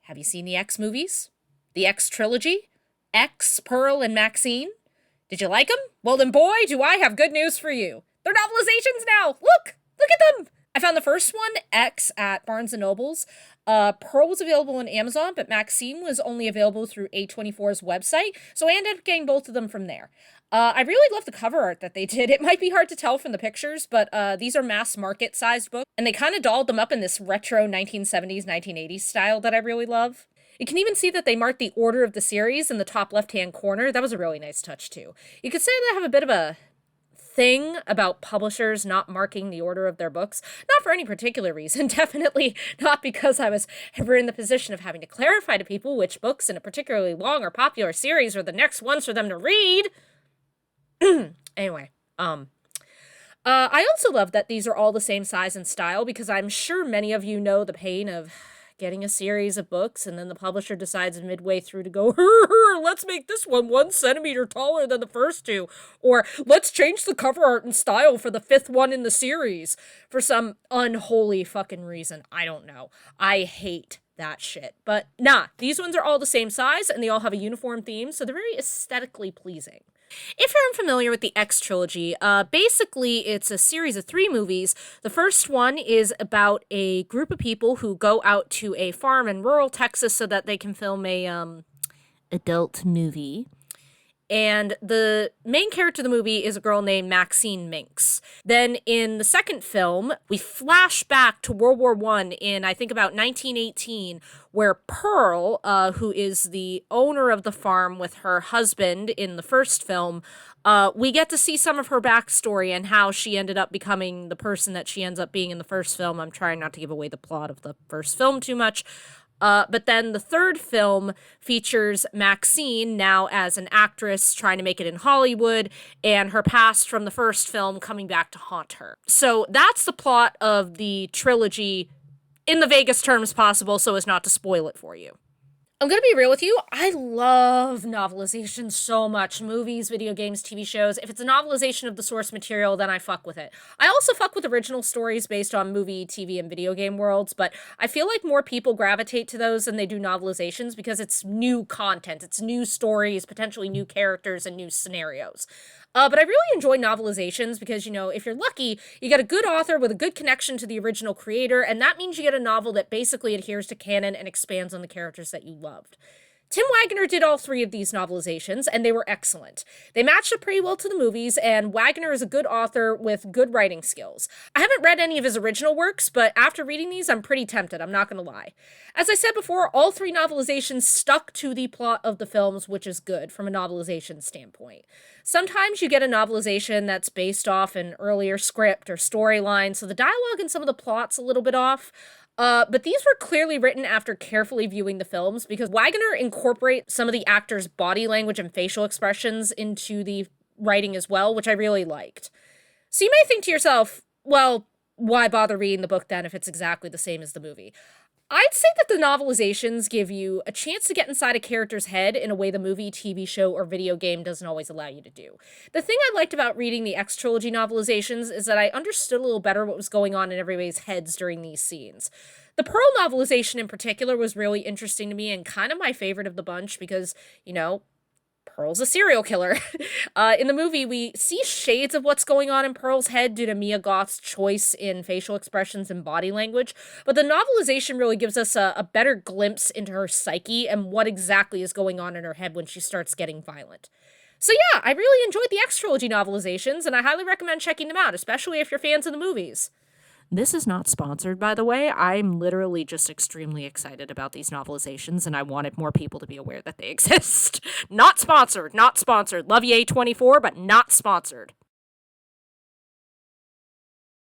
Have you seen the X movies? The X trilogy? X, Pearl, and Maxxxine? Did you like them? Well then boy, do I have good news for you. They're novelizations now! Look at them! I found the first one, X, at Barnes & Noble's. Pearl was available on Amazon, but Maxxxine was only available through A24's website, so I ended up getting both of them from there. I really love the cover art that they did. It might be hard to tell from the pictures, but these are mass market sized books, and they kind of dolled them up in this retro 1970s, 1980s style that I really love. You can even see that they marked the order of the series in the top left-hand corner. That was a really nice touch, too. You could say they have a bit of a thing about publishers not marking the order of their books, not for any particular reason, definitely not because I was ever in the position of having to clarify to people which books in a particularly long or popular series are the next ones for them to read. Anyway, I also love that these are all the same size and style because I'm sure many of you know the pain of getting a series of books and then the publisher decides midway through to go, let's make this one 1 centimeter taller than the first two, or let's change the cover art and style for the 5th one in the series for some unholy fucking reason. I don't know. I hate that shit. But nah, these ones are all the same size and they all have a uniform theme, so they're very aesthetically pleasing. If you're unfamiliar with the X trilogy, basically it's a series of 3 movies. The first one is about a group of people who go out to a farm in rural Texas so that they can film a adult movie. And the main character of the movie is a girl named Maxxxine Minx. Then in the second film, we flash back to World War I in, I think, about 1918, where Pearl, who is the owner of the farm with her husband in the first film, we get to see some of her backstory and how she ended up becoming the person that she ends up being in the first film. I'm trying not to give away the plot of the first film too much. But then the third film features Maxxxine now as an actress trying to make it in Hollywood and her past from the first film coming back to haunt her. So that's the plot of the trilogy in the vaguest terms possible so as not to spoil it for you. I'm going to be real with you. I love novelizations so much. Movies, video games, TV shows. If it's a novelization of the source material, then I fuck with it. I also fuck with original stories based on movie, TV, and video game worlds, but I feel like more people gravitate to those than they do novelizations because it's new content. It's new stories, potentially new characters, and new scenarios. But I really enjoy novelizations because, you know, if you're lucky, you get a good author with a good connection to the original creator, and that means you get a novel that basically adheres to canon and expands on the characters that you loved. Tim Waggoner did all 3 of these novelizations, and they were excellent. They matched up pretty well to the movies, and Waggoner is a good author with good writing skills. I haven't read any of his original works, but after reading these, I'm pretty tempted, I'm not gonna lie. As I said before, all 3 novelizations stuck to the plot of the films, which is good from a novelization standpoint. Sometimes you get a novelization that's based off an earlier script or storyline, so the dialogue and some of the plot's a little bit off. But these were clearly written after carefully viewing the films because Waggoner incorporates some of the actors' body language and facial expressions into the writing as well, which I really liked. So you may think to yourself, well, why bother reading the book then if it's exactly the same as the movie? I'd say that the novelizations give you a chance to get inside a character's head in a way the movie, TV show, or video game doesn't always allow you to do. The thing I liked about reading the X Trilogy novelizations is that I understood a little better what was going on in everybody's heads during these scenes. The Pearl novelization in particular was really interesting to me and kind of my favorite of the bunch because, you know, Pearl's a serial killer. In the movie, we see shades of what's going on in Pearl's head due to Mia Goth's choice in facial expressions and body language, but the novelization really gives us a better glimpse into her psyche and what exactly is going on in her head when she starts getting violent. So yeah, I really enjoyed the X Trilogy novelizations, and I highly recommend checking them out, especially if you're fans of the movies. This is not sponsored, by the way. I'm literally just extremely excited about these novelizations, and I wanted more people to be aware that they exist. Not sponsored, not sponsored. Love you, A24, but not sponsored.